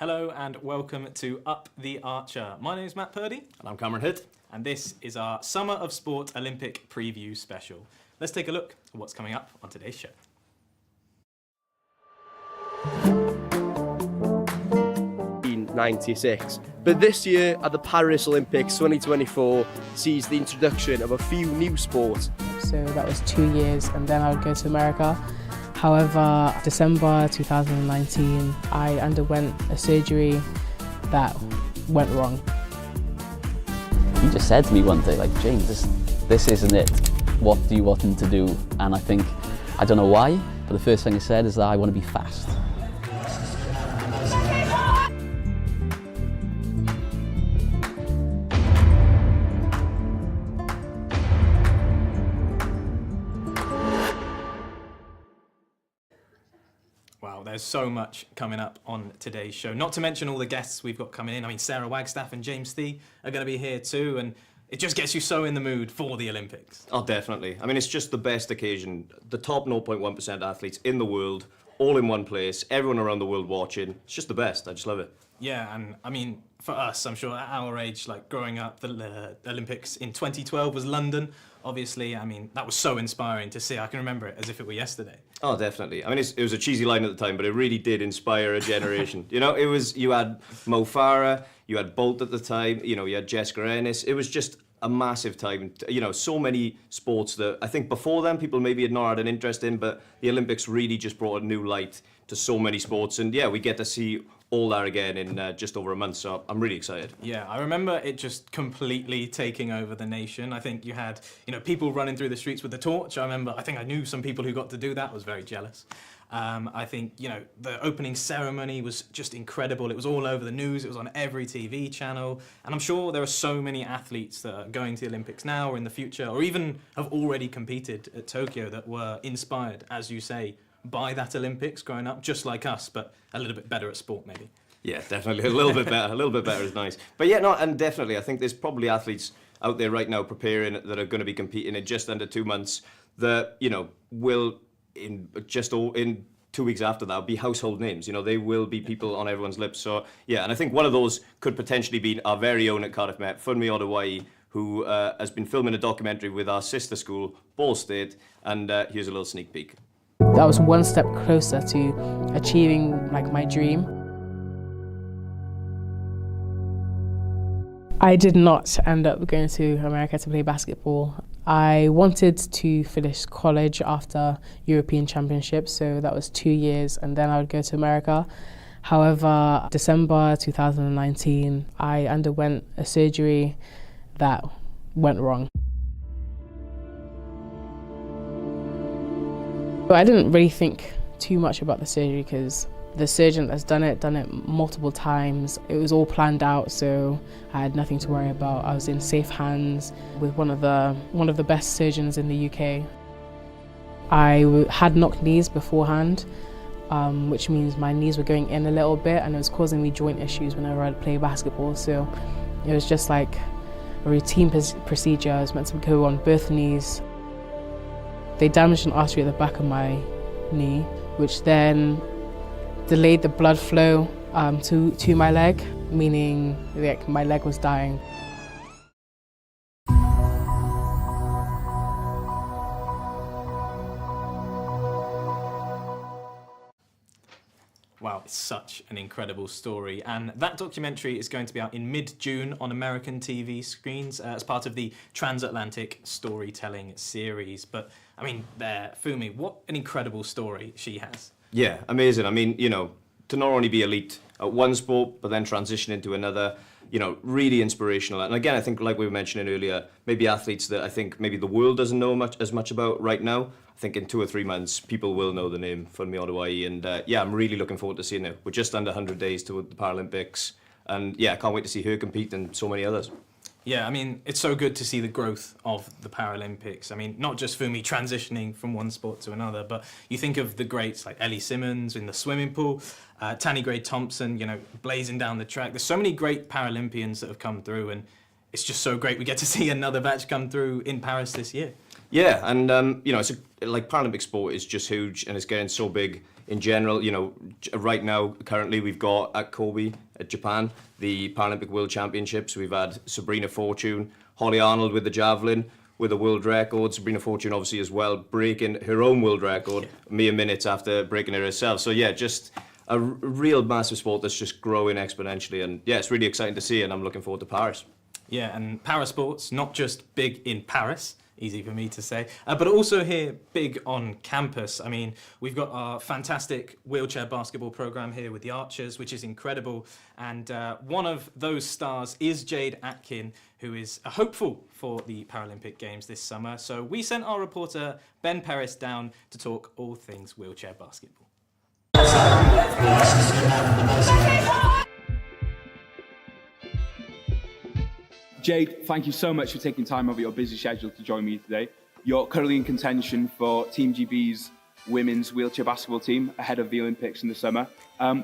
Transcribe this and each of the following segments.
Hello and welcome to Up the Archer. My name is Matt Purdy. And I'm Cameron Hood. And this is our Summer of Sport Olympic preview special. Let's take a look at what's coming up on today's show. 96. But this year at the Paris Olympics 2024 sees the introduction of a few new sports. So that was 2 years and then I would go to America. However, December 2019, I underwent a surgery that went wrong. He just said to me one day, like, James, this isn't it. What do you want him to do? And I don't know why, but the first thing he said is that I want to be fast. Wow, there's so much coming up on today's show. Not to mention all the guests we've got coming in. I mean, Sarah Wagstaff and James Thie are going to be here too, and it just gets you so in the mood for the Olympics. Oh, definitely. I mean, it's just the best occasion. The top 0.1% athletes in the world, all in one place, everyone around the world watching. It's just the best. I just love it. Yeah, and I mean, for us, I'm sure at our age, like growing up, the Olympics in 2012 was London. Obviously, I mean, that was so inspiring to see. I can remember it as if it were yesterday. Oh, definitely. I mean, it was a cheesy line at the time, but it really did inspire a generation. You know, you had Mo Farah, you had Bolt at the time, you had Jessica Ennis. It was just a massive time. So many sports that I think before then people maybe had not had an interest in, but the Olympics really just brought a new light to so many sports. And yeah, we get to see all that again in just over a month, so I'm really excited. Yeah, I remember it just completely taking over the nation. I think you had, people running through the streets with the torch. I think I knew some people who got to do that. I was very jealous. I think, the opening ceremony was just incredible. It was all over the news. It was on every TV channel. And I'm sure there are so many athletes that are going to the Olympics now or in the future, or even have already competed at Tokyo that were inspired, as you say, by that Olympics growing up, just like us, but a little bit better at sport maybe. Yeah, definitely. A little bit better. A little bit better is nice. But yeah, no, and definitely, I think there's probably athletes out there right now preparing that are going to be competing in just under 2 months that, will in 2 weeks after that be household names. They will be people on everyone's lips. So yeah, and I think one of those could potentially be our very own at Cardiff Met, Funmi Oduwayi, who has been filming a documentary with our sister school, Ball State, and here's a little sneak peek. That was one step closer to achieving my dream. I did not end up going to America to play basketball. I wanted to finish college after European Championships, so that was 2 years, and then I would go to America. However, December 2019, I underwent a surgery that went wrong. I didn't really think too much about the surgery because the surgeon that's done it multiple times. It was all planned out, so I had nothing to worry about. I was in safe hands with one of the best surgeons in the UK. I had knocked knees beforehand, which means my knees were going in a little bit and it was causing me joint issues whenever I'd play basketball. So it was just like a routine procedure. I was meant to go on both knees. They damaged an artery at the back of my knee, which then delayed the blood flow to my leg, meaning my leg was dying. Wow, it's such an incredible story. And that documentary is going to be out in mid-June on American TV screens as part of the Transatlantic Storytelling series. But, I mean, Funmi, what an incredible story she has. Yeah, amazing. I mean, to not only be elite at one sport, but then transition into another, really inspirational. And again, I think like we were mentioning earlier, maybe athletes that I think maybe the world doesn't know as much about right now. I think in 2 or 3 months, people will know the name Funmi Oduwayi. And yeah, I'm really looking forward to seeing her. We're just under 100 days to the Paralympics. And yeah, I can't wait to see her compete and so many others. Yeah, I mean, it's so good to see the growth of the Paralympics. I mean, not just Funmi transitioning from one sport to another, but you think of the greats like Ellie Simmonds in the swimming pool, Tanni Grey Thompson, blazing down the track. There's so many great Paralympians that have come through, and it's just so great we get to see another batch come through in Paris this year. Yeah, and it's like Paralympic sport is just huge, and it's getting so big in general. Right now, currently, we've got at Kobe, at Japan, the Paralympic World Championships. We've had Sabrina Fortune, Holly Arnold with the javelin, with a world record. Sabrina Fortune, obviously, as well, breaking her own world record mere minutes after breaking it herself. So, yeah, just a real massive sport that's just growing exponentially. And, yeah, it's really exciting to see, and I'm looking forward to Paris. Yeah, and parasports, not just big in Paris, easy for me to say, but also here big on campus. I mean, we've got our fantastic wheelchair basketball program here with the Archers, which is incredible. And one of those stars is Jade Atkin, who is a hopeful for the Paralympic Games this summer. So we sent our reporter Ben Peris down to talk all things wheelchair basketball. Jade, thank you so much for taking time out of your busy schedule to join me today. You're currently in contention for Team GB's women's wheelchair basketball team ahead of the Olympics in the summer.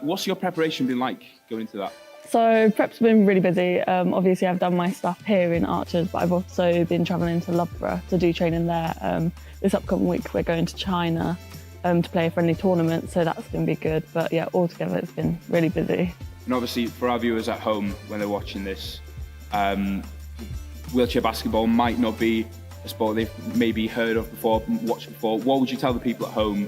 What's your preparation been like going into that? So prep's been really busy. Obviously I've done my stuff here in Archers, but I've also been travelling to Loughborough to do training there. This upcoming week we're going to China to play a friendly tournament, so that's going to be good. But yeah, altogether it's been really busy. And obviously for our viewers at home when they're watching this, wheelchair basketball might not be a sport they've maybe heard of before, watched before. What would you tell the people at home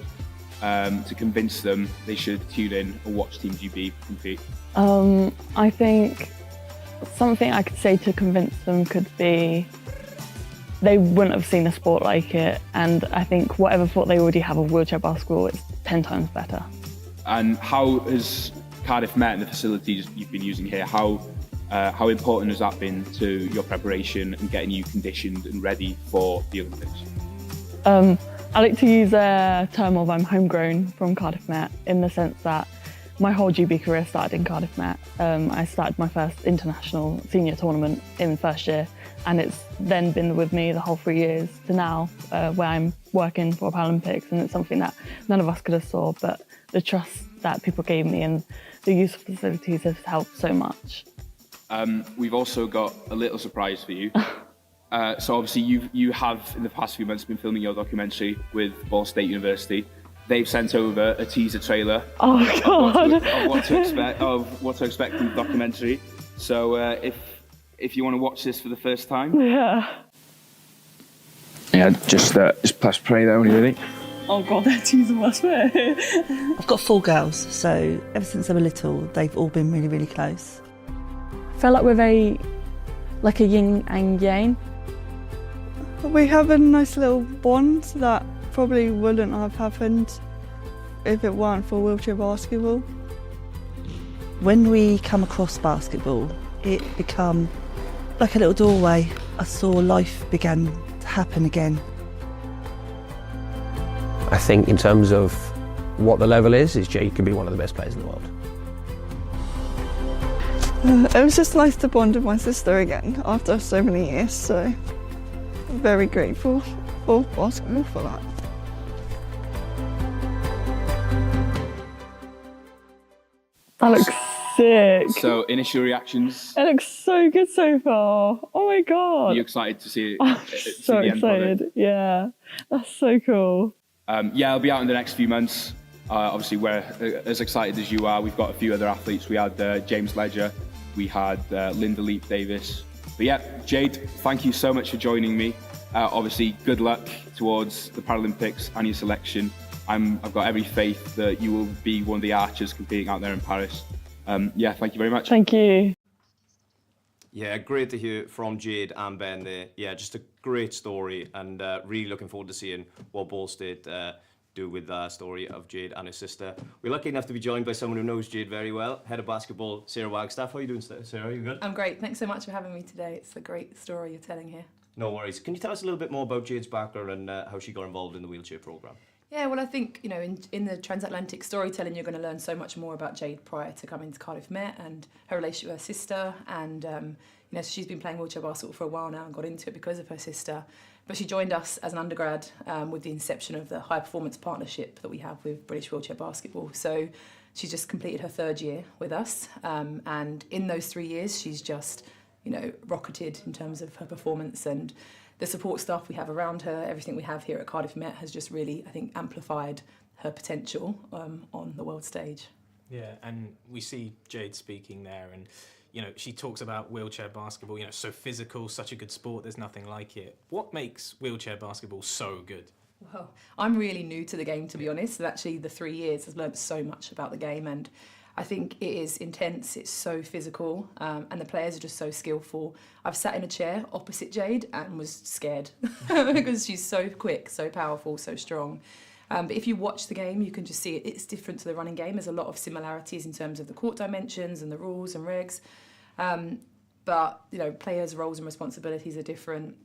to convince them they should tune in or watch Team GB compete? I think something I could say to convince them could be they wouldn't have seen a sport like it, and I think whatever thought they already have of wheelchair basketball, it's 10 times better. And how has Cardiff Met and the facilities you've been using here, how important has that been to your preparation and getting you conditioned and ready for the Olympics? I like to use a term of I'm homegrown from Cardiff Met, in the sense that my whole GB career started in Cardiff Met. I started my first international senior tournament in first year, and it's then been with me the whole 3 years to now, where I'm working for Paralympics, and it's something that none of us could have saw, but the trust that people gave me and the use of facilities has helped so much. We've also got a little surprise for you. So obviously you have in the past few months been filming your documentary with Ball State University. They've sent over a teaser trailer of what to expect from the documentary. So if you want to watch this for the first time, just press play there when you're ready. Oh God, that teaser must be. I've got 4 girls, so ever since they were little, they've all been really, really close. I feel like we're very like a yin and yang. We have a nice little bond that probably wouldn't have happened if it weren't for wheelchair basketball. When we come across basketball, it became like a little doorway. I saw life began to happen again. I think in terms of what the level is Jade can be one of the best players in the world. It was just nice to bond with my sister again after so many years, so I'm very grateful for basketball for that. That looks sick. So initial reactions. It looks so good so far. Oh my God. Are you excited to see it? Oh, see so the end product? excited. Yeah, that's so cool. It'll be out in the next few months. Obviously, we're as excited as you are. We've got a few other athletes. We had James Ledger. We had Linda Leap Davis. But yeah, Jade, thank you so much for joining me. Obviously, good luck towards the Paralympics and your selection. I've got every faith that you will be one of the archers competing out there in Paris. Thank you very much. Thank you. Yeah, great to hear from Jade and Ben there. Yeah, just a great story, and really looking forward to seeing what Ball State do with the story of Jade and her sister. We're lucky enough to be joined by someone who knows Jade very well, head of basketball, Sarah Wagstaff. How are you doing, Sarah? Are you good? I'm great. Thanks so much for having me today. It's a great story you're telling here. No worries. Can you tell us a little bit more about Jade's background and how she got involved in the wheelchair programme? Yeah, well, I think, in the transatlantic storytelling, you're going to learn so much more about Jade prior to coming to Cardiff Met and her relationship with her sister. And, she's been playing wheelchair basketball for a while now and got into it because of her sister. But she joined us as an undergrad with the inception of the high performance partnership that we have with British Wheelchair Basketball. So she's just completed her 3rd year with us. And in those 3 years, she's just rocketed in terms of her performance, and the support staff we have around her, everything we have here at Cardiff Met has just really, I think, amplified her potential on the world stage. Yeah, and we see Jade speaking there, and she talks about wheelchair basketball, so physical, such a good sport, there's nothing like it. What makes wheelchair basketball so good? Well, I'm really new to the game, to be honest, and actually the 3 years I've learned so much about the game, and I think it is intense, it's so physical, and the players are just so skillful. I've sat in a chair opposite Jade and was scared because she's so quick, so powerful, so strong. But if you watch the game, you can just see it's different to the running game. There's a lot of similarities in terms of the court dimensions and the rules and regs. But players' roles and responsibilities are different.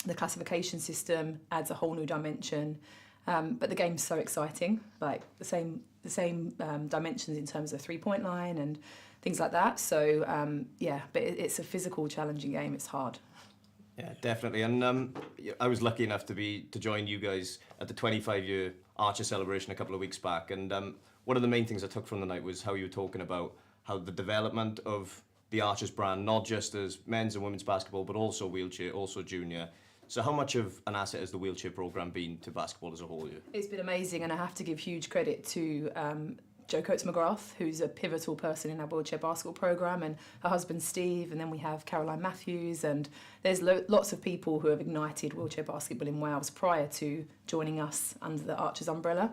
The classification system adds a whole new dimension. But the game's so exciting, like the same dimensions in terms of three-point line and things like that. So but it's a physical, challenging game. It's hard. Yeah, definitely. And I was lucky enough to join you guys at the 25-year Archer celebration a couple of weeks back. And one of the main things I took from the night was how you were talking about how the development of the Archers brand, not just as men's and women's basketball, but also wheelchair, also junior. So how much of an asset has the wheelchair programme been to basketball as a whole? It's been amazing, and I have to give huge credit to Jo Coates-McGrath, who's a pivotal person in our wheelchair basketball programme, and her husband Steve, and then we have Caroline Matthews, and there's lots of people who have ignited wheelchair basketball in Wales prior to joining us under the Archers umbrella.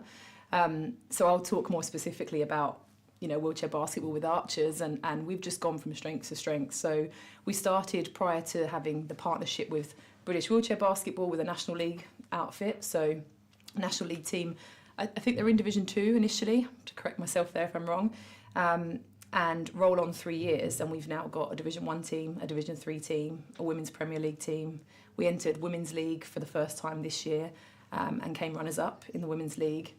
So I'll talk more specifically about wheelchair basketball with Archers, and we've just gone from strength to strength. So we started prior to having the partnership with British Wheelchair Basketball with a National League outfit. So National League team, I think they're in Division 2 initially, to correct myself there if I'm wrong, and roll on 3 years, and we've now got a Division 1 team, a Division 3 team, a Women's Premier League team. We entered Women's League for the first time this year and came runners-up in the Women's League.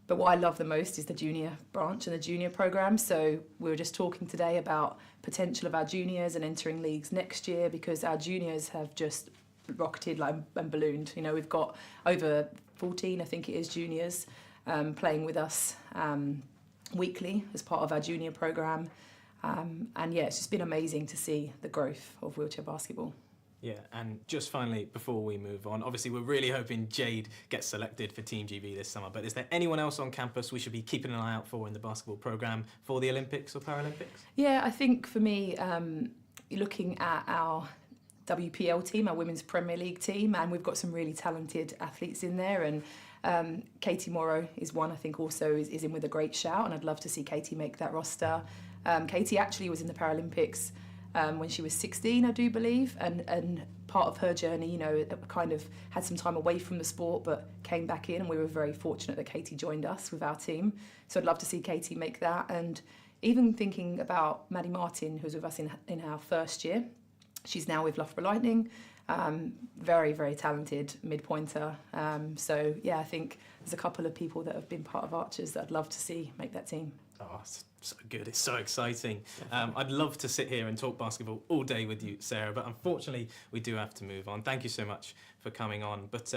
But what I love the most is the junior branch and the junior programme. So we were just talking today about potential of our juniors and entering leagues next year, because our juniors have just rocketed and ballooned. We've got over 14, I think it is, juniors playing with us weekly as part of our junior programme. And it's just been amazing to see the growth of wheelchair basketball. Yeah, and just finally, before we move on, obviously we're really hoping Jade gets selected for Team GB this summer, but is there anyone else on campus we should be keeping an eye out for in the basketball programme for the Olympics or Paralympics? Yeah, I think for me, looking at our WPL team, our Women's Premier League team, and we've got some really talented athletes in there, and Katie Morrow is one I think also is in with a great shout, and I'd love to see Katie make that roster. Katie actually was in the Paralympics when she was 16, I do believe, and part of her journey, kind of had some time away from the sport but came back in, and we were very fortunate that Katie joined us with our team. So I'd love to see Katie make that, and even thinking about Maddie Martin, who's with us in our first year. She's now with Loughborough Lightning, very, very talented mid-pointer. So I think there's a couple of people that have been part of Archers that I'd love to see make that team. Oh, it's so good. It's so exciting. I'd love to sit here and talk basketball all day with you, Sarah, but unfortunately we do have to move on. Thank you so much for coming on. But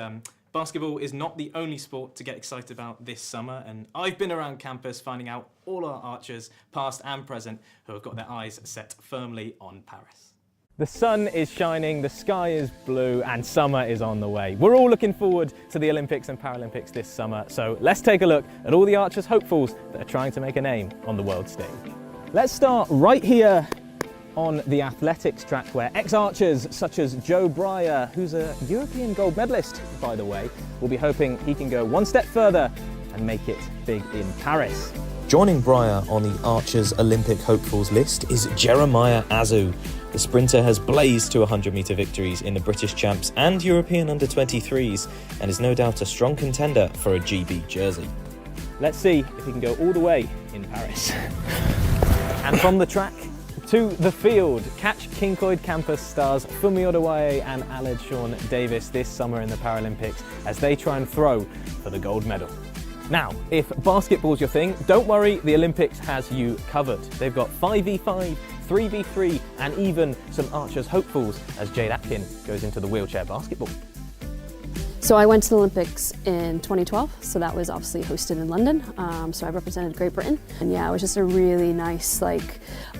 basketball is not the only sport to get excited about this summer, and I've been around campus finding out all our Archers, past and present, who have got their eyes set firmly on Paris. The sun is shining, the sky is blue, and summer is on the way. We're all looking forward to the Olympics and Paralympics this summer, so let's take a look at all the Archers hopefuls that are trying to make a name on the world stage. Let's start right here on the athletics track, where ex-Archers such as Joe Breyer, who's a European gold medalist, by the way, will be hoping he can go one step further and make it big in Paris. Joining Breyer on the Archers Olympic hopefuls list is Jeremiah Azu. The sprinter has blazed to 100-metre victories in the British Champs and European Under-23s and is no doubt a strong contender for a GB jersey. Let's see if he can go all the way in Paris. And from the track to the field, catch Kincoid campus stars Funmi Oduwaye and Aled Sean Davis this summer in the Paralympics as they try and throw for the gold medal. Now, if basketball's your thing, don't worry, the Olympics has you covered. They've got 5v5, 3v3, and even some Archers hopefuls as Jade Atkin goes into the wheelchair basketball. So I went to the Olympics in 2012, so that was obviously hosted in London. So I represented Great Britain, and yeah, it was just a really nice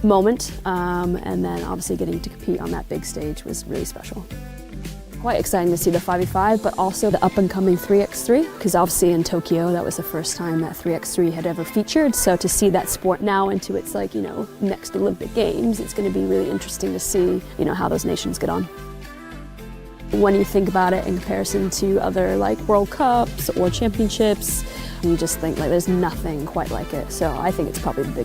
moment. And then obviously getting to compete on that big stage was really special. Quite exciting to see the 5x5, but also the up-and-coming 3x3, because obviously in Tokyo that was the first time that 3x3 had ever featured. So to see that sport now into its next Olympic Games, it's going to be really interesting to see how those nations get on. When you think about it in comparison to other World Cups or championships, you just think there's nothing quite like it. So I think it's probably the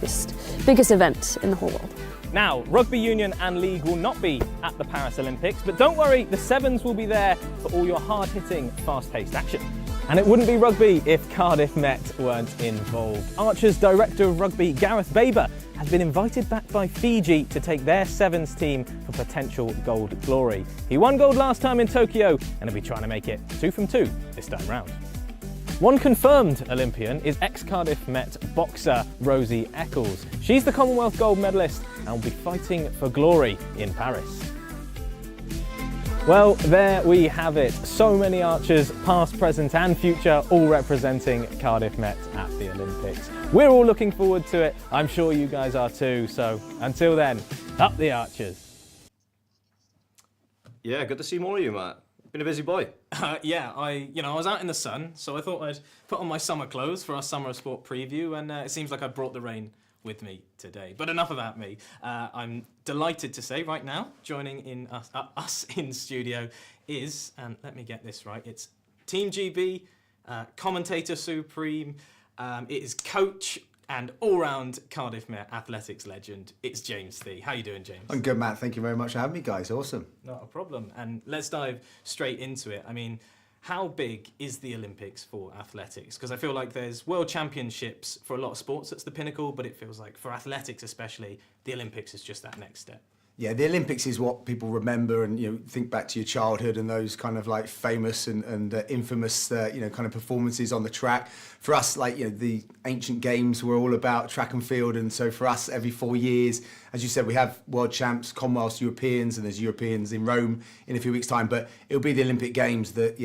biggest event in the whole world. Now, Rugby Union and League will not be at the Paris Olympics, but don't worry, the Sevens will be there for all your hard-hitting, fast-paced action. And it wouldn't be rugby if Cardiff Met weren't involved. Archer's Director of Rugby, Gareth Baber, has been invited back by Fiji to take their Sevens team for potential gold glory. He won gold last time in Tokyo, and he'll be trying to make it 2 from 2 this time round. One confirmed Olympian is ex-Cardiff Met boxer Rosie Eccles. She's the Commonwealth gold medalist and will be fighting for glory in Paris. Well, there we have it. So many archers, past, present and future, all representing Cardiff Met at the Olympics. We're all looking forward to it. I'm sure you guys are too. So until then, up the archers. Yeah, good to see more of you, Matt. Been a busy boy. Yeah, I was out in the sun, so I thought I'd put on my summer clothes for our Summer of Sport preview, and it seems like I brought the rain with me today. But enough about me. I'm delighted to say right now, joining in us in studio is, and let me get this right, it's Team GB, commentator supreme, it is coach and all-round Cardiff Met athletics legend, it's James Thie. How you doing, James? I'm good, Matt. Thank you very much for having me, guys. Awesome. Not a problem. And let's dive straight into it. I mean, how big is the Olympics for athletics? Because I feel like there's World Championships for a lot of sports, that's the pinnacle, but it feels like for athletics especially, the Olympics is just that next step. Yeah, the Olympics is what people remember, and think back to your childhood and those kind of famous and infamous kind of performances on the track. For us, the ancient games were all about track and field, and so for us, every 4 years, as you said, we have world champs, Commonwealths, Europeans, and there's Europeans in Rome in a few weeks' time. But it'll be the Olympic Games that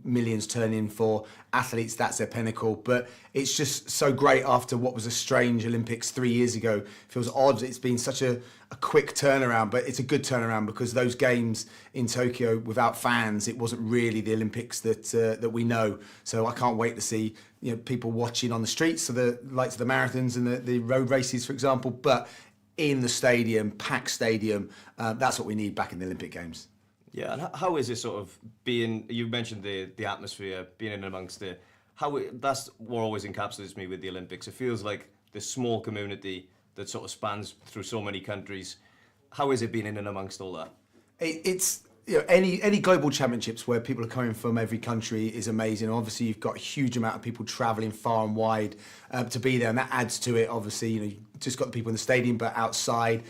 millions turn in for. Athletes, that's their pinnacle. But it's just so great after what was a strange Olympics 3 years ago. It feels odd. It's been such a quick turnaround, but it's a good turnaround because those games in Tokyo without fans, it wasn't really the Olympics that we know. So I can't wait to see people watching on the streets, so the likes of the marathons and the road races, for example, but in the stadium, packed stadium, that's what we need back in the Olympic Games. Yeah, and how is it sort of being, you mentioned the atmosphere, being in amongst it, that's what always encapsulates me with the Olympics. It feels like this small community that sort of spans through so many countries. How is it being in and amongst all that? It's any global championships where people are coming from every country is amazing. Obviously, you've got a huge amount of people travelling far and wide to be there, and that adds to it. Obviously, you just got the people in the stadium, but outside,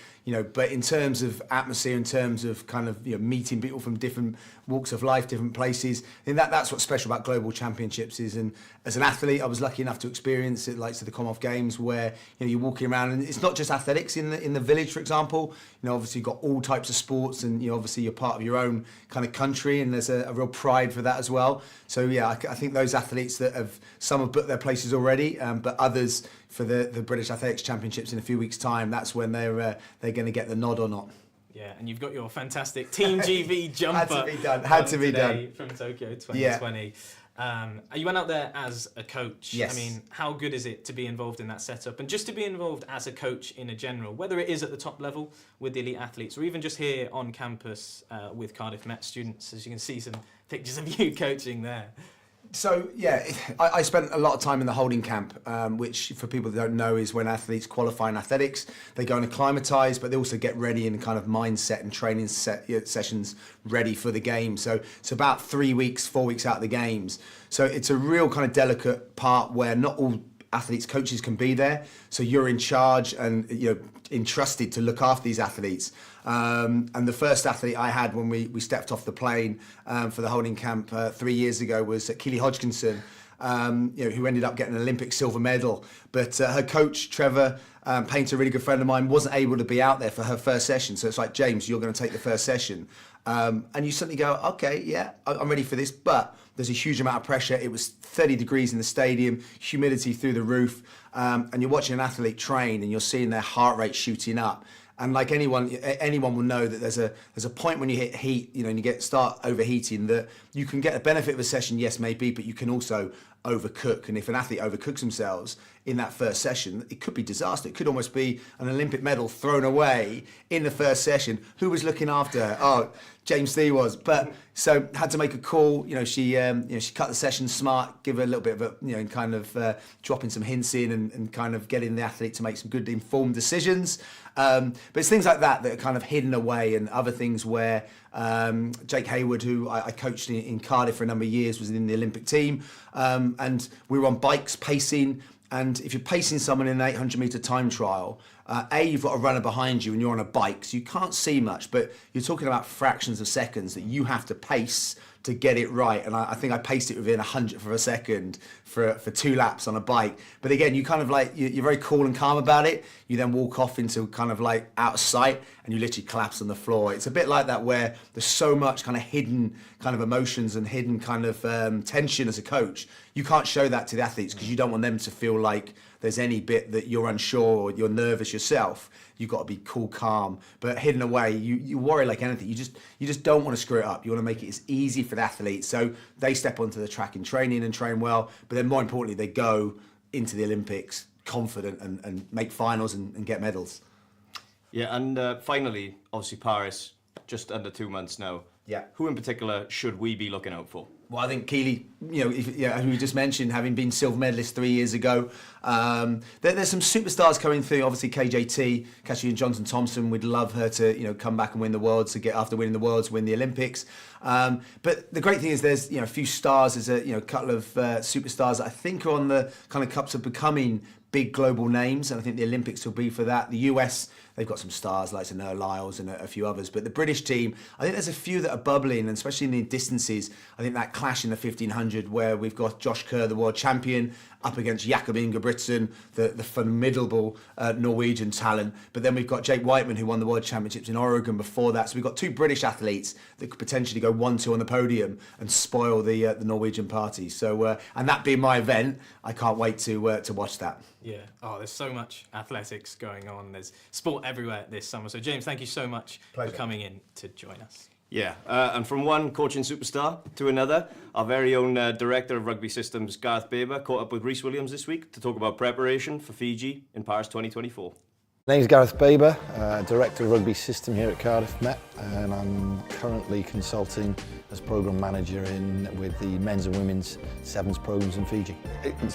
but in terms of atmosphere, in terms of kind of meeting people from different walks of life, different places, and that's what's special about global championships is. And as an athlete, I was lucky enough to experience it, like to the Commonwealth Games, where you're walking around, and it's not just athletics in the village, for example. Obviously you've got all types of sports, and obviously you're part of your own kind of country, and there's a real pride for that as well. So yeah, I think those athletes that some have booked their places already, but others for the British Athletics Championships in a few weeks' time, that's when they're going to get the nod or not. Yeah, and you've got your fantastic Team GB jumper. Had to be done. From Tokyo 2020. Yeah. You went out there as a coach. Yes. I mean, how good is it to be involved in that setup and just to be involved as a coach in a general, whether it is at the top level with the elite athletes or even just here on campus with Cardiff Met students, as you can see some pictures of you coaching there. So yeah, I spent a lot of time in the holding camp, which for people that don't know is when athletes qualify in athletics, they go and acclimatise, but they also get ready in kind of mindset and training sessions ready for the game. So it's about 3 weeks, 4 weeks out of the games. So it's a real kind of delicate part where not all athletes, coaches can be there. So you're in charge and entrusted to look after these athletes. And the first athlete I had when we stepped off the plane for the holding camp 3 years ago was Keely Hodgkinson. who ended up getting an Olympic silver medal. But her coach, Trevor Painter, a really good friend of mine, wasn't able to be out there for her first session. So it's like, James, you're going to take the first session. And you suddenly go, okay, yeah, I'm ready for this. But there's a huge amount of pressure. It was 30 degrees in the stadium, humidity through the roof. And you're watching an athlete train and you're seeing their heart rate shooting up. And like anyone will know that there's a point when you hit heat, and you start overheating, that you can get a benefit of a session, yes, maybe, but you can also overcook. And if an athlete overcooks themselves in that first session, it could be disaster. It could almost be an Olympic medal thrown away in the first session. Who was looking after her? Oh, James Thie was. But so had to make a call. She cut the session smart, give her a little bit of a, kind of dropping some hints in and kind of getting the athlete to make some good informed decisions. But it's things like that are kind of hidden away, and other things where Jake Hayward, who I coached in Cardiff for a number of years, was in the Olympic team, and we were on bikes pacing. And if you're pacing someone in an 800-metre time trial, you've got a runner behind you and you're on a bike, so you can't see much, but you're talking about fractions of seconds that you have to pace to get it right. And I think I paced it within 100th of a second for 2 laps on a bike. But again, you kind of you're very cool and calm about it. You then walk off into kind of out of sight and you literally collapse on the floor. It's a bit like that, where there's so much kind of hidden kind of emotions and hidden kind of tension as a coach. You can't show that to the athletes because you don't want them to feel like there's any bit that you're unsure or you're nervous yourself. You've got to be cool, calm, but hidden away. You worry like anything. You just don't want to screw it up. You want to make it as easy for the athletes, so they step onto the track in training and train well. But then more importantly, they go into the Olympics confident and make finals and get medals. Yeah, and finally, obviously Paris, just under 2 months now. Yeah. Who in particular should we be looking out for? Well, I think Keely, as we just mentioned, having been silver medalist 3 years ago, there's some superstars coming through. Obviously, KJT, Katrina Johnson-Thompson, we'd love her to, come back and win the Worlds, to get after winning the Worlds, win the Olympics. But the great thing is there's, a few stars, there's a couple of superstars that I think are on the kind of cups of becoming big global names, and I think the Olympics will be for that. The US, they've got some stars like Noah Lyles and a few others, but the British team, I think there's a few that are bubbling, and especially in the distances. I think that clash in the 1500 where we've got Josh Kerr, the world champion, up against Jakob Ingebrigtsen, the formidable Norwegian talent. But then we've got Jake Whiteman, who won the World Championships in Oregon before that. So we've got 2 British athletes that could potentially go 1-2 on the podium and spoil the Norwegian party. So, and that being my event, I can't wait to watch that. Yeah. Oh, there's so much athletics going on. There's sport everywhere this summer. So, James, thank you so much for coming in to join us. Yeah, and from one coaching superstar to another, our very own Director of Rugby Systems, Gareth Baber, caught up with Rhys Williams this week to talk about preparation for Fiji in Paris 2024. My name's Gareth Baber, Director of Rugby System here at Cardiff Met, and I'm currently consulting as Programme Manager with the men's and women's sevens programmes in Fiji.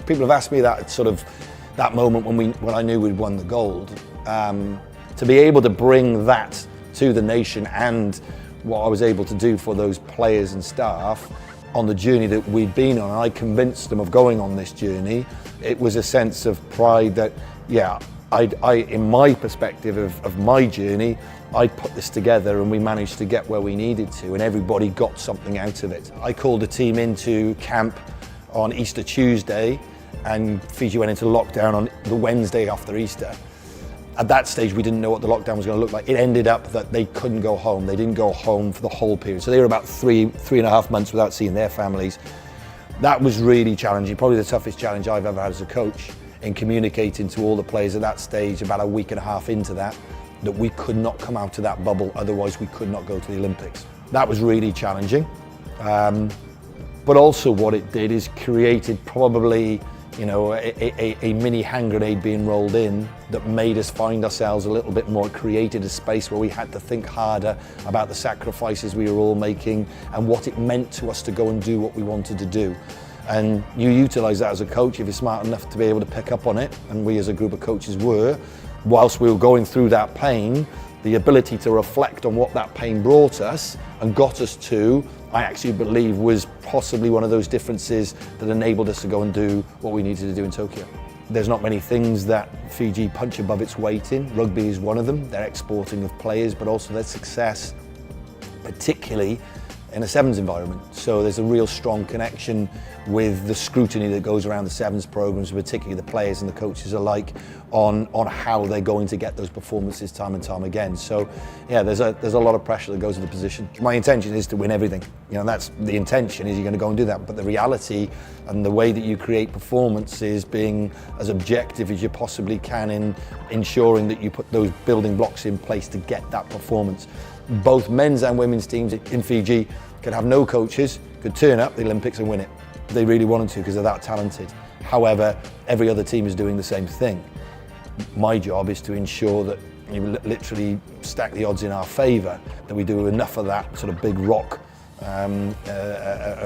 People have asked me that moment when I knew we'd won the gold, to be able to bring that to the nation and what I was able to do for those players and staff on the journey that we'd been on. I convinced them of going on this journey. It was a sense of pride that, I in my perspective of my journey, I put this together and we managed to get where we needed to, and everybody got something out of it. I called the team into camp on Easter Tuesday, and Fiji went into lockdown on the Wednesday after Easter. At that stage, we didn't know what the lockdown was going to look like. It ended up that they couldn't go home. They didn't go home for the whole period. So they were about three and a half months without seeing their families. That was really challenging, probably the toughest challenge I've ever had as a coach, in communicating to all the players at that stage, about a week and a half into that we could not come out of that bubble, otherwise we could not go to the Olympics. That was really challenging. But also what it did is created probably a mini hand grenade being rolled in that made us find ourselves a little bit more, created a space where we had to think harder about the sacrifices we were all making and what it meant to us to go and do what we wanted to do. And you utilise that as a coach if you're smart enough to be able to pick up on it, and we as a group of coaches were, whilst we were going through that pain, the ability to reflect on what that pain brought us and got us to, I actually believe was possibly one of those differences that enabled us to go and do what we needed to do in Tokyo. There's not many things that Fiji punch above its weight in. Rugby is one of them. Their exporting of players, but also their success, particularly in a sevens environment. So there's a real strong connection with the scrutiny that goes around the sevens programs, particularly the players and the coaches alike, on how they're going to get those performances time and time again. So yeah, there's a lot of pressure that goes with the position. My intention is to win everything. You know, that's the intention, is you're going to go and do that. But the reality and the way that you create performance is being as objective as you possibly can in ensuring that you put those building blocks in place to get that performance. Both men's and women's teams in Fiji could have no coaches, could turn up the Olympics and win it. They really wanted to because they're that talented. However, every other team is doing the same thing. My job is to ensure that you literally stack the odds in our favour, that we do enough of that sort of big rock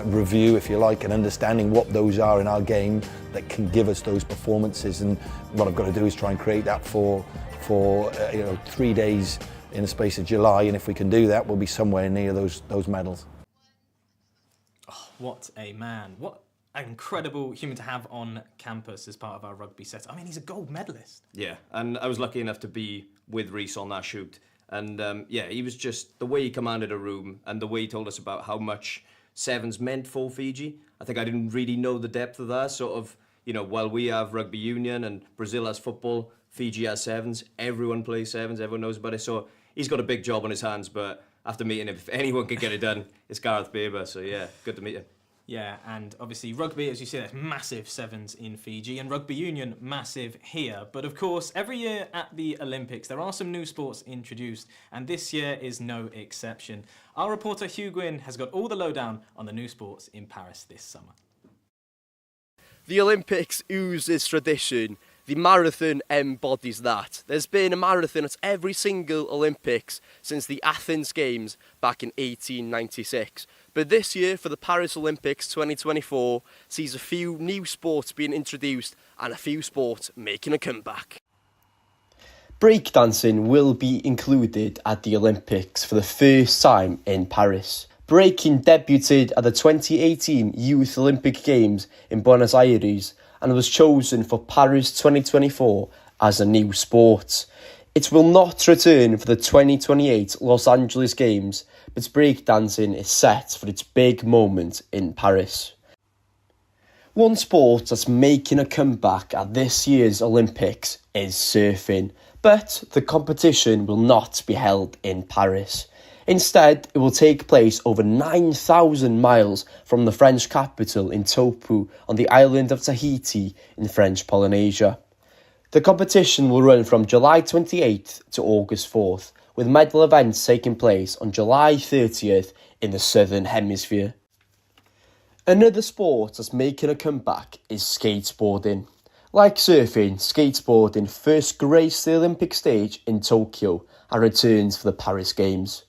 review, if you like, and understanding what those are in our game that can give us those performances. And what I've got to do is try and create that for 3 days in the space of July, and if we can do that, we'll be somewhere near those medals. Oh, what a man. What an incredible human to have on campus as part of our rugby set. I mean, he's a gold medalist. Yeah, and I was lucky enough to be with Rhys on that shoot. And yeah, he was just, the way he commanded a room and the way he told us about how much sevens meant for Fiji. I think I didn't really know the depth of that. Sort of, you know, while we have rugby union and Brazil has football, Fiji has sevens. Everyone plays sevens, everyone knows about it. So he's got a big job on his hands, but after meeting him, if anyone could get it done, it's Gareth Baber. So yeah, good to meet him. Yeah, and obviously rugby, as you say, there's massive sevens in Fiji, and rugby union massive here. But of course, every year at the Olympics, there are some new sports introduced, and this year is no exception. Our reporter Hugh Gwynn has got all the lowdown on the new sports in Paris this summer. The Olympics oozes tradition. The marathon embodies that. There's been a marathon at every single Olympics since the Athens Games back in 1896. But this year, for the Paris Olympics 2024, sees a few new sports being introduced and a few sports making a comeback. Breakdancing will be included at the Olympics for the first time in Paris. Breaking debuted at the 2018 Youth Olympic Games in Buenos Aires and was chosen for Paris 2024 as a new sport. It will not return for the 2028 Los Angeles Games, but breakdancing is set for its big moment in Paris. One sport that's making a comeback at this year's Olympics is surfing, but the competition will not be held in Paris. Instead, it will take place over 9,000 miles from the French capital in Taupo on the island of Tahiti in French Polynesia. The competition will run from July 28th to August 4th, with medal events taking place on July 30th in the Southern Hemisphere. Another sport that's making a comeback is skateboarding. Like surfing, skateboarding first graced the Olympic stage in Tokyo and returns for the Paris Games.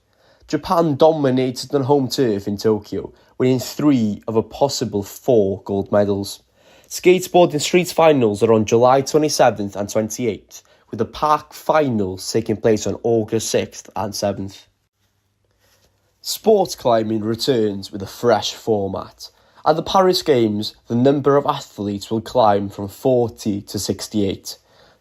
Japan dominated on home turf in Tokyo, winning 3 of a possible 4 gold medals. Skateboarding street finals are on July 27th and 28th, with the park finals taking place on August 6th and 7th. Sports climbing returns with a fresh format. At the Paris Games, the number of athletes will climb from 40 to 68.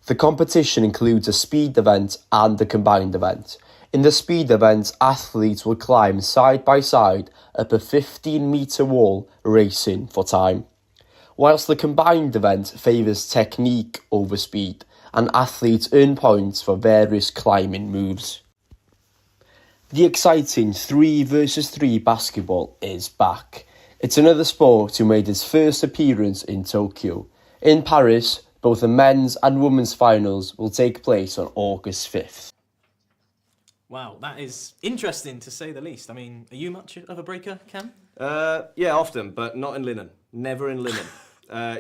The competition includes a speed event and a combined event. In the speed event, athletes will climb side by side up a 15-metre wall, racing for time. Whilst the combined event favours technique over speed, and athletes earn points for various climbing moves. The exciting 3 versus 3 basketball is back. It's another sport who made its first appearance in Tokyo. In Paris, both the men's and women's finals will take place on August 5th. Wow, that is interesting to say the least. I mean, are you much of a breaker, Cam? Yeah, often, but not in linen. Never in linen.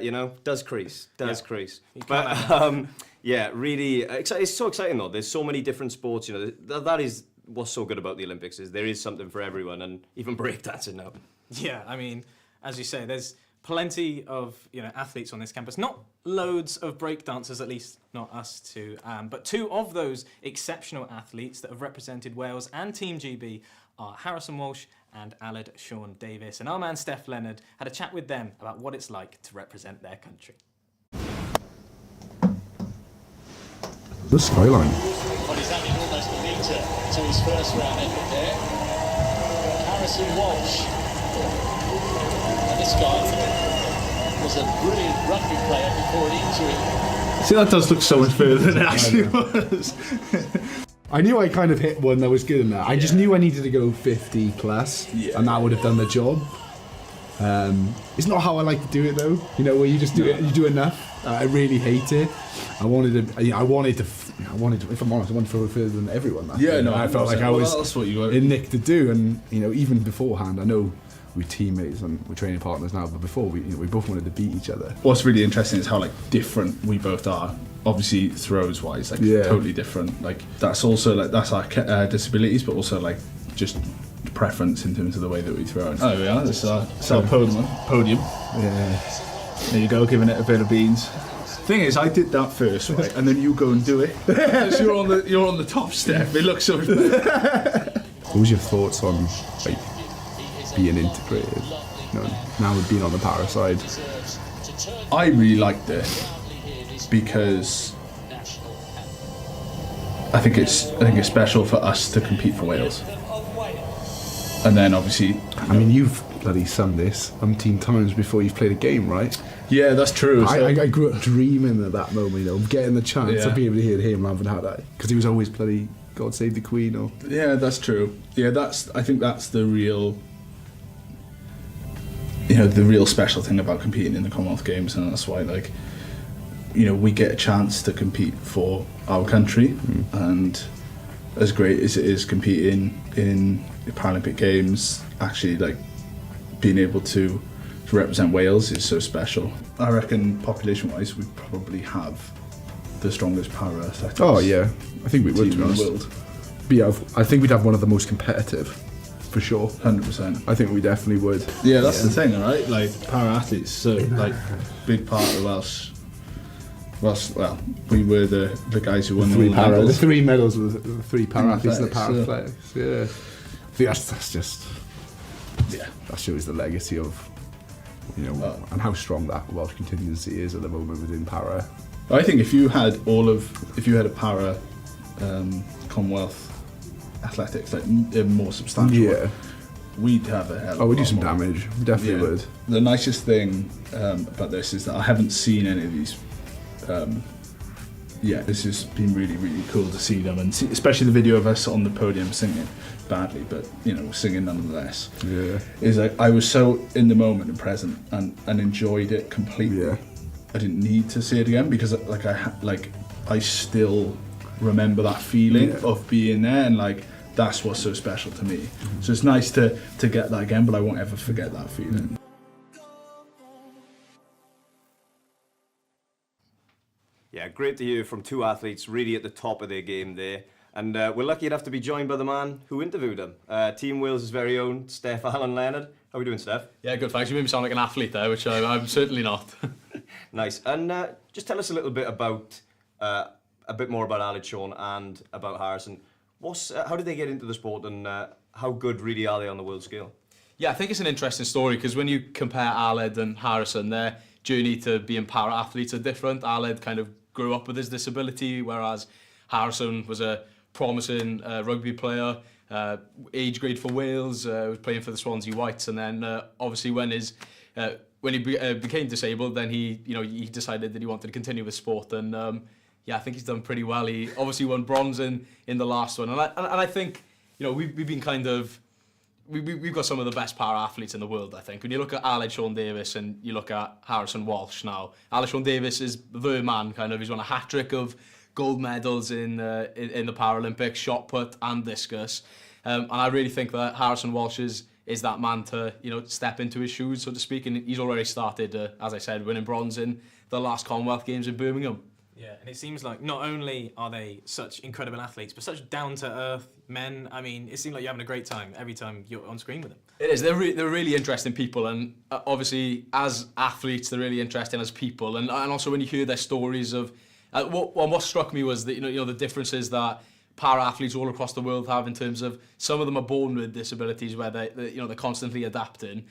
You know, does crease. Crease. But yeah, really, it's so exciting though. There's so many different sports. You know, that is what's so good about the Olympics, is there is something for everyone, and even breakdancing now. Yeah, I mean, as you say, there's plenty of athletes on this campus. Not loads of breakdancers, at least not us two, but 2 of those exceptional athletes that have represented Wales and Team GB are Harrison Walsh and Aled Sean Davis. And our man Steph Leonard had a chat with them about what it's like to represent their country. The skyline. Well, he's added almost a metre to his first round effort there. Harrison Walsh. And this guy was a brilliant rugby player before an injury. See, that does look so much further than it actually was. I knew I kind of hit one that was good in that. I just knew I needed to go 50 plus, and that would have done the job. It's not how I like to do it though. You know, where you just do it, you do enough. I really hate it. I wanted to. If I'm honest, I wanted to go further than everyone. I felt like I was that's what you were. in nick to do, and even beforehand, I know we're teammates and we're training partners now, but before we both wanted to beat each other. What's really interesting is how different we both are. Obviously, throws wise, totally different. That's also that's our disabilities, but also just preference in terms of the way that we throw. Oh, there we are. This is our podium. Yeah. There you go, giving it a bit of beans. Thing is, I did that first, right, and then you go and do it. So you're on the top step. It looks so. What was your thoughts on being integrated? Now we've been on the para side. I really liked it because I think it's special for us to compete for Wales. And then obviously, you've bloody sung this umpteen times before you've played a game, right? Yeah, that's true. I grew up dreaming of that moment, of getting the chance to be able to hear him having had that, because he was always bloody God Save the Queen. Or yeah, that's true. Yeah, I think that's the real, the real special thing about competing in the Commonwealth Games, and that's why we get a chance to compete for our country, and as great as it is competing in the Paralympic Games, actually being able to represent Wales is so special. I reckon population-wise, we probably have the strongest para-athletics. Oh yeah, I think we would, team in the world. But yeah, I think we'd have one of the most competitive, for sure. 100%. I think we definitely would. Yeah, that's the thing, right? Para-athletes, so big part of the Welsh. Well, we were the guys who won the medals. The 3 medals were the 3 para-athletes and the para-athletics. Yeah. I think that's just. Yeah. That shows the legacy of, and how strong that Welsh contingency is at the moment within para. I think if you had a para Commonwealth athletics more substantial, we'd have a hell of a we'd do lot some more damage. We definitely would. The nicest thing about this is that I haven't seen any of these. This has been really, really cool to see them, and especially the video of us on the podium singing badly, but singing nonetheless. Yeah, is I was so in the moment and present and enjoyed it completely. Yeah, I didn't need to see it again because I still remember that feeling of being there, and that's what's so special to me. So it's nice to get that again, but I won't ever forget that feeling. Yeah, great to hear from 2 athletes really at the top of their game there. And we're lucky enough to be joined by the man who interviewed them. Team Wales' very own Steph Allen-Leonard. How are we doing, Steph? Yeah, good, thanks. You made me sound like an athlete there, which I'm certainly not. Nice. And just tell us a little bit about, a bit more about Aled Shawn and about Harrison. How did they get into the sport, and how good really are they on the world scale? Yeah, I think it's an interesting story because when you compare Aled and Harrison, their journey to being para-athletes are different. Aled kind of grew up with his disability, whereas Harrison was a promising rugby player, age grade for Wales, was playing for the Swansea Whites, and then obviously when he became disabled, then he decided that he wanted to continue with sport, and I think he's done pretty well. He obviously won bronze in the last one, and I think we've been kind of. We've got some of the best para-athletes in the world, I think. When you look at Aled Shawn Davies and you look at Harrison Walsh now, Aled Shawn Davies is the man, kind of. He's won a hat-trick of gold medals in the Paralympics, shot put and discus. And I really think that Harrison Walsh is that man to step into his shoes, so to speak. And he's already started, as I said, winning bronze in the last Commonwealth Games in Birmingham. Yeah, and it seems like not only are they such incredible athletes, but such down-to-earth men. I mean, it seems like you're having a great time every time you're on screen with them. It is. They're really interesting people, and obviously as athletes, they're really interesting as people. And also when you hear their stories of what struck me was that the differences that para-athletes all across the world have in terms of some of them are born with disabilities where they're constantly adapting.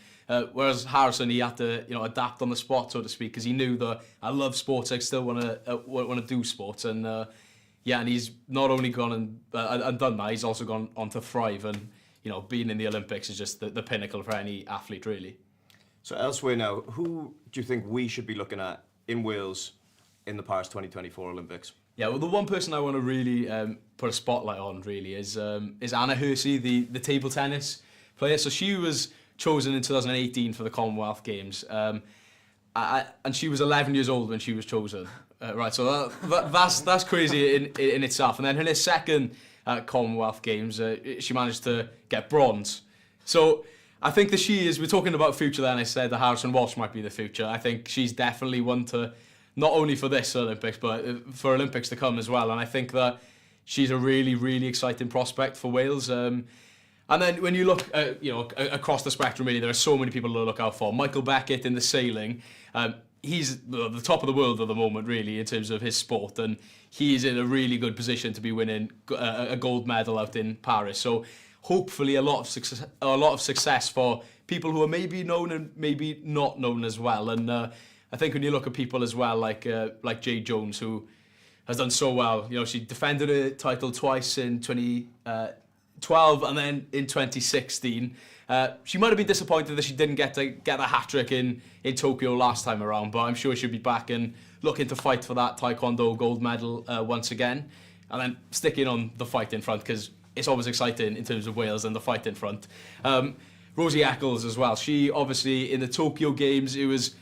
Whereas Harrison, he had to adapt on the spot, so to speak, because he knew that I love sports, I still want to do sports, and and he's not only gone and done that, he's also gone on to thrive, and you know, being in the Olympics is just the pinnacle for any athlete, really. So elsewhere now, who do you think we should be looking at in Wales in the Paris 2024 Olympics? Yeah, well, the one person I want to really put a spotlight on really is Anna Hersey, the table tennis player. So she was chosen in 2018 for the Commonwealth Games, and she was 11 years old when she was chosen. Right, so that's crazy in itself. And then in her second Commonwealth Games, she managed to get bronze. So I think that we're talking about future then, I said that Harrison Walsh might be the future. I think she's definitely one to, not only for this Olympics, but for Olympics to come as well. And I think that she's a really, really exciting prospect for Wales. And then when you look, across the spectrum, really, there are so many people to look out for. Michael Beckett in the sailing, he's the top of the world at the moment, really, in terms of his sport, and he's in a really good position to be winning a gold medal out in Paris. So hopefully a lot of success for people who are maybe known and maybe not known as well. And I think when you look at people as well, like Jade Jones, who has done so well. You know, she defended her title twice in 2012 and then in 2016. She might have been disappointed that she didn't get the hat-trick in Tokyo last time around, but I'm sure she'll be back and looking to fight for that Taekwondo gold medal once again. And then sticking on the fight in front, because it's always exciting in terms of Wales and the fight in front. Rosie Eccles as well. She obviously, in the Tokyo Games, it was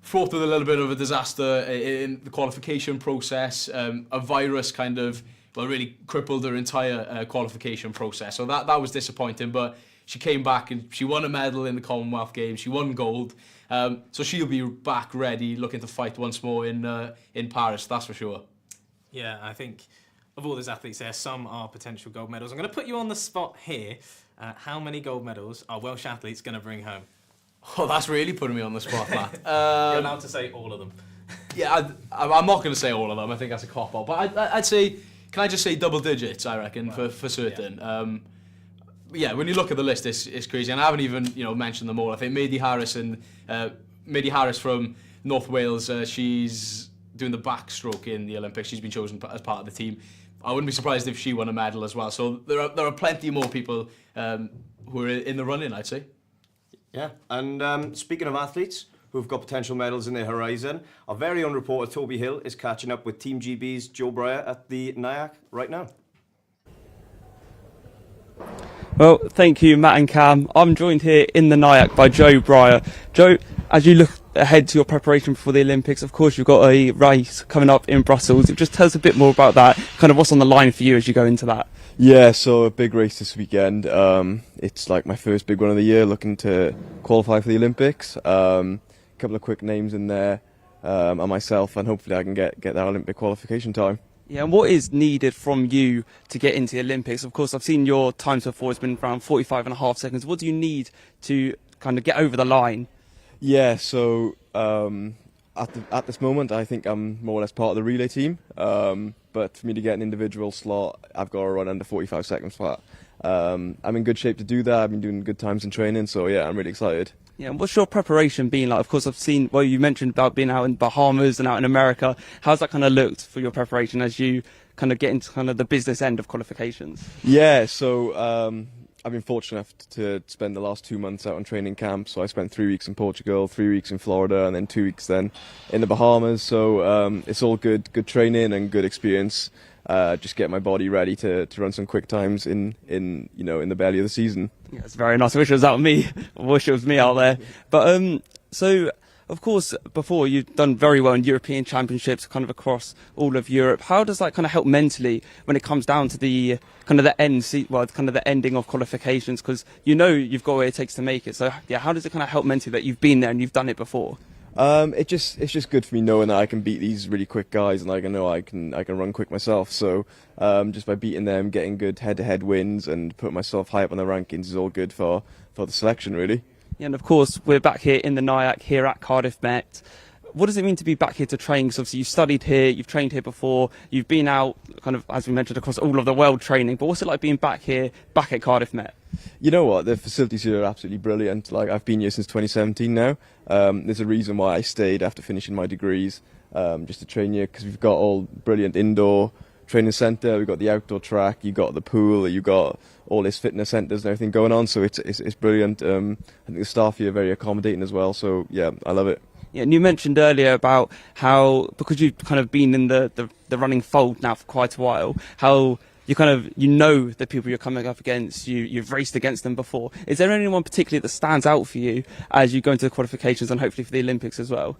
fraught with a little bit of a disaster in the qualification process. A virus kind of, really crippled her entire qualification process. So that was disappointing, but she came back and she won a medal in the Commonwealth Games. She won gold. So she'll be back ready, looking to fight once more in Paris, that's for sure. Yeah, I think of all those athletes there, some are potential gold medals. I'm going to put you on the spot here. How many gold medals are Welsh athletes going to bring home? Oh, that's really putting me on the spot, Matt. You're allowed to say all of them. Yeah, I'm not going to say all of them. I think that's a cop-out. But I'd say, can I just say double digits, I reckon, for certain. Yeah. When you look at the list, it's crazy. And I haven't even mentioned them all. I think Mady Harris from North Wales, she's doing the backstroke in the Olympics. She's been chosen as part of the team. I wouldn't be surprised if she won a medal as well. So there are plenty more people who are in the running, I'd say. Yeah, and speaking of athletes who've got potential medals in their horizon, our very own reporter Toby Hill is catching up with Team GB's Joe Breyer at the NIAC right now. Well, thank you, Matt and Cam. I'm joined here in the NIAC by Joe Breyer. Joe, as you look ahead to your preparation for the Olympics, of course you've got a race coming up in Brussels. Just tell us a bit more about that, kind of what's on the line for you as you go into that. Yeah, so a big race this weekend. It's like my first big one of the year, looking to qualify for the Olympics. A couple of quick names in there, and myself, and hopefully I can get that Olympic qualification time. Yeah, and what is needed from you to get into the Olympics? Of course, I've seen your times before, it's been around 45.5 seconds. What do you need to kind of get over the line? Yeah, so at this moment, I think I'm more or less part of the relay team. But for me to get an individual slot, I've got to run under 45 seconds flat. I'm in good shape to do that. I've been doing good times in training, so yeah, I'm really excited. Yeah, and what's your preparation been like? Of course, I've seen, well, you mentioned about being out in Bahamas and out in America. How's that kind of looked for your preparation as you kind of get into kind of the business end of qualifications? Yeah, so I've been fortunate enough to spend the last 2 months out on training camp. So I spent 3 weeks in Portugal, 3 weeks in Florida, and then 2 weeks then in the Bahamas. So it's all good training and good experience. Just get my body ready to run some quick times in the belly of the season. Yeah, it's very nice. I wish it was out me. I wish it was me out there. But so of course, before you've done very well in European Championships, kind of across all of Europe. How does that kind of help mentally when it comes down to the kind of the the ending of qualifications? Because you've got what it takes to make it. So yeah, how does it kind of help mentally that you've been there and you've done it before? It's just good for me knowing that I can beat these really quick guys, and I know I can run quick myself. So just by beating them, getting good head-to-head wins, and putting myself high up on the rankings is all good for the selection, really. Yeah, and of course we're back here in the NIAC here at Cardiff Met. What does it mean to be back here to train? Because obviously you've studied here, you've trained here before, you've been out kind of, as we mentioned, across all of the world training. But what's it like being back here, back at Cardiff Met? You know what? The facilities here are absolutely brilliant. Like, I've been here since 2017 now. There's a reason why I stayed after finishing my degrees, just to train here, because we've got all brilliant indoor training centre, we've got the outdoor track, you got the pool, you got all this fitness centres and everything going on. So it's brilliant. I think the staff here are very accommodating as well. So yeah, I love it. Yeah, and you mentioned earlier about how, because you've kind of been in the running fold now for quite a while, how you know the people you're coming up against, you've raced against them before. Is there anyone particularly that stands out for you as you go into the qualifications and hopefully for the Olympics as well?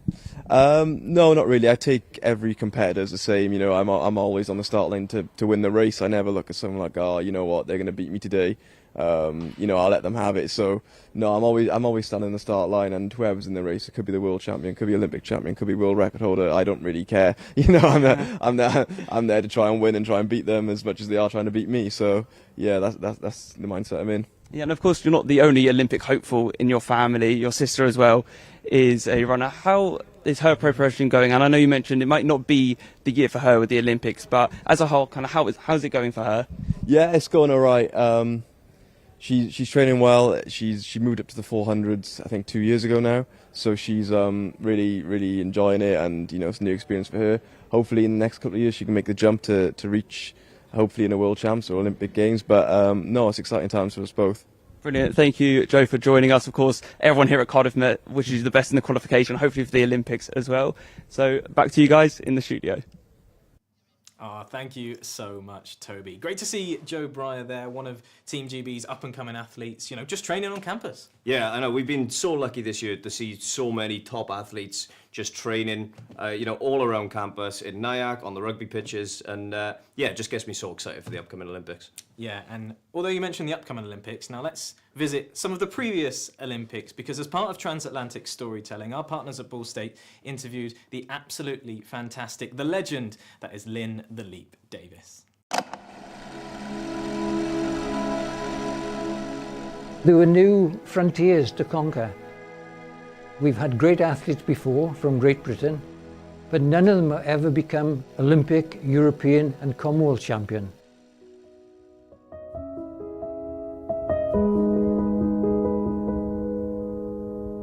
No, not really. I take every competitor as the same. You know, I'm always on the start line to win the race. I never look at someone like, oh, you know what, they're going to beat me today. You know, I'll let them have it. So no, I'm always standing in the start line, and whoever's in the race, it could be the world champion, could be Olympic champion, could be world record holder. I don't really care. You know, I'm there to try and win and try and beat them as much as they are trying to beat me. So yeah, that's the mindset I'm in. Yeah, and of course you're not the only Olympic hopeful in your family. Your sister as well is a runner. How is her preparation going? And I know you mentioned it might not be the year for her with the Olympics, but as a whole, kind of how's it going for her? Yeah, it's going all right. She's training well. She moved up to the 400s, I think 2 years ago now. So she's really enjoying it, and you know, it's a new experience for her. Hopefully in the next couple of years she can make the jump to reach, hopefully in a World Champs or Olympic Games. But no, it's exciting times for us both. Brilliant. Thank you, Joe, for joining us. Of course, everyone here at Cardiff Met wishes you the best in the qualification, hopefully for the Olympics as well. So back to you guys in the studio. Oh, thank you so much, Toby. Great to see Joe Breyer there, one of Team GB's up-and-coming athletes, you know, just training on campus. Yeah, I know. We've been so lucky this year to see so many top athletes just training, you know, all around campus, in Nyack, on the rugby pitches, and yeah, it just gets me so excited for the upcoming Olympics. Yeah, and although you mentioned the upcoming Olympics, now let's visit some of the previous Olympics, because as part of Transatlantic Storytelling, our partners at Ball State interviewed the absolutely fantastic, the legend that is Lynn "The Leap" Davis. There were new frontiers to conquer. We've had great athletes before from Great Britain, but none of them have ever become Olympic, European and Commonwealth champion.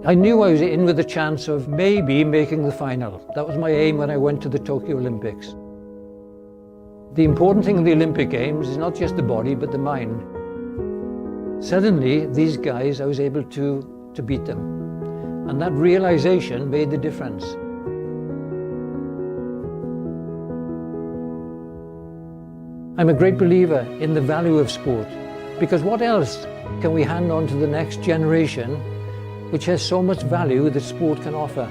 I knew I was in with a chance of maybe making the final. That was my aim when I went to the Tokyo Olympics. The important thing in the Olympic Games is not just the body, but the mind. Suddenly, these guys, I was able to beat them. And that realization made the difference. I'm a great believer in the value of sport, because what else can we hand on to the next generation which has so much value that sport can offer?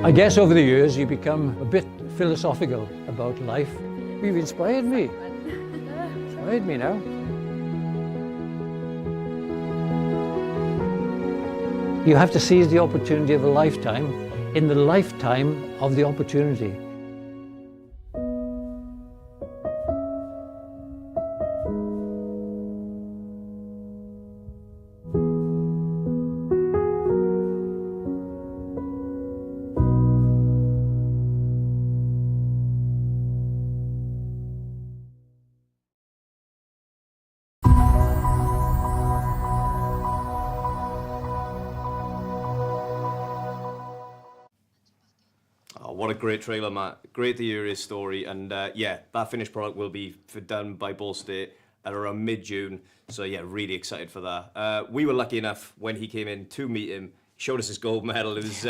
I guess over the years you become a bit philosophical about life. You've inspired me. Inspired me now. You have to seize the opportunity of a lifetime in the lifetime of the opportunity. What a great trailer, Matt. Great to hear his story. And yeah, that finished product will be done by Ball State at around mid-June. So yeah, really excited for that. We were lucky enough when he came in to meet him. He showed us his gold medal. It was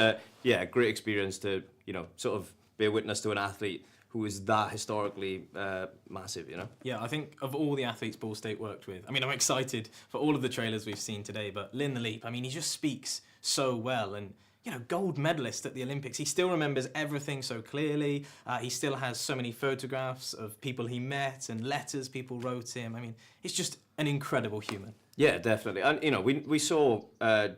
yeah, a great experience to, you know, sort of be a witness to an athlete who is that historically massive, you know? Yeah, I think of all the athletes Ball State worked with, I mean, I'm excited for all of the trailers we've seen today, but Lynn "The Leap", I mean, he just speaks so well, and you know, gold medalist at the Olympics. He still remembers everything so clearly. He still has so many photographs of people he met and letters people wrote him. I mean, he's just an incredible human. Yeah, definitely. And, you know, we saw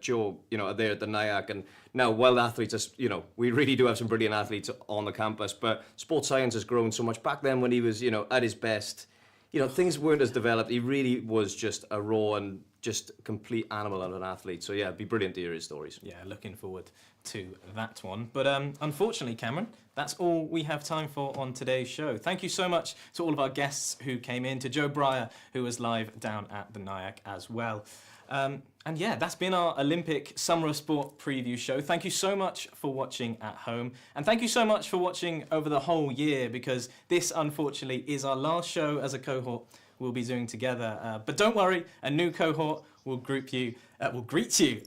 Joe, you know, there at the Nyack, and now while athletes, are, you know, we really do have some brilliant athletes on the campus, but sports science has grown so much. Back then when he was, you know, at his best, you know, things weren't as developed. He really was just a raw and just complete animal and an athlete. So yeah, it'd be brilliant to hear his stories. Yeah, looking forward to that one. But unfortunately, Cameron, that's all we have time for on today's show. Thank you so much to all of our guests who came in, to Joe Breyer, who was live down at the Nyack as well. And yeah, that's been our Olympic Summer of Sport preview show. Thank you so much for watching at home. And thank you so much for watching over the whole year, because this, unfortunately, is our last show as a cohort we'll be doing together. But don't worry, a new cohort will greet you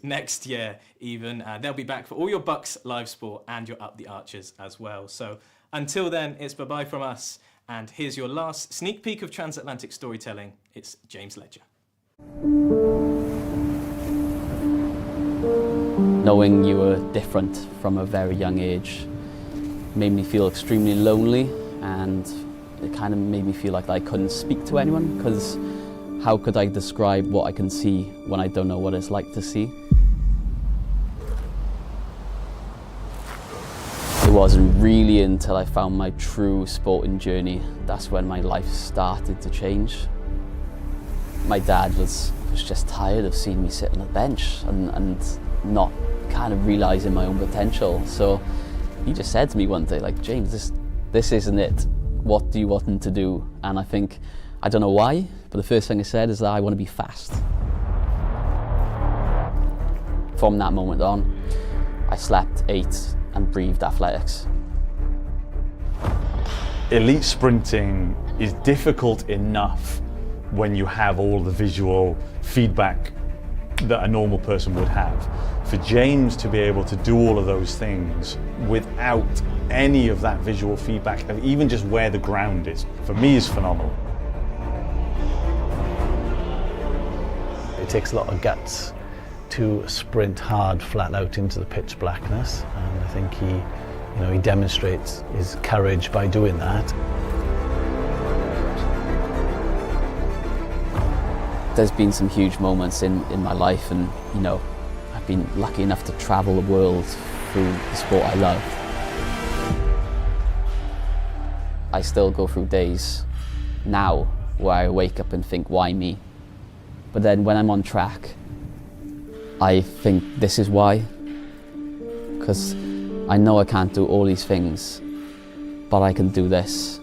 next year even. They'll be back for all your Bucks live sport and your Up the Archers as well. So until then, it's bye-bye from us. And here's your last sneak peek of transatlantic storytelling. It's James Ledger. Knowing you were different from a very young age made me feel extremely lonely, and it kind of made me feel like I couldn't speak to anyone, because how could I describe what I can see when I don't know what it's like to see? It wasn't really until I found my true sporting journey that's when my life started to change. My dad was just tired of seeing me sit on a bench and not kind of realising my own potential. So he just said to me one day, like, James, this isn't it. What do you want to do? And I don't know why, but the first thing I said is that I want to be fast. From that moment on, I slept, ate, and breathed athletics. Elite sprinting is difficult enough when you have all the visual feedback that a normal person would have. For James to be able to do all of those things without any of that visual feedback, of even just where the ground is, for me is phenomenal. It takes a lot of guts to sprint hard flat out into the pitch blackness, and I think he demonstrates his courage by doing that. There's been some huge moments in my life, and I've been lucky enough to travel the world through the sport I love. I still go through days now where I wake up and think, why me? But then when I'm on track, I think, this is why. Because I know I can't do all these things, but I can do this.